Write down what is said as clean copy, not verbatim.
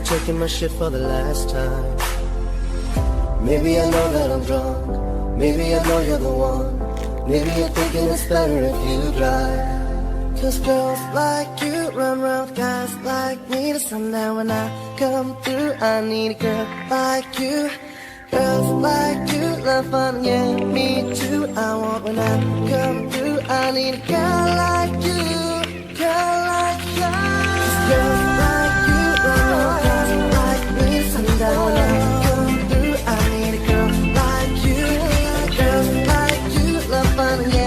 checking my shit for the last time. Maybe I know that I'm drunk, maybe I know you're the one. Maybe you're thinking it's better if you drive. 'Cause girls like you run round with guys like me to sundown. When I come through, I need a girl like you. Girls like you love fun, yeah, me too. I want when I come through, I need a girl like you. Girl like you. 'Cause girls like you run round with guys like me to sundown. When I come through, I need a girl like you. Girls like you love fun, yeah.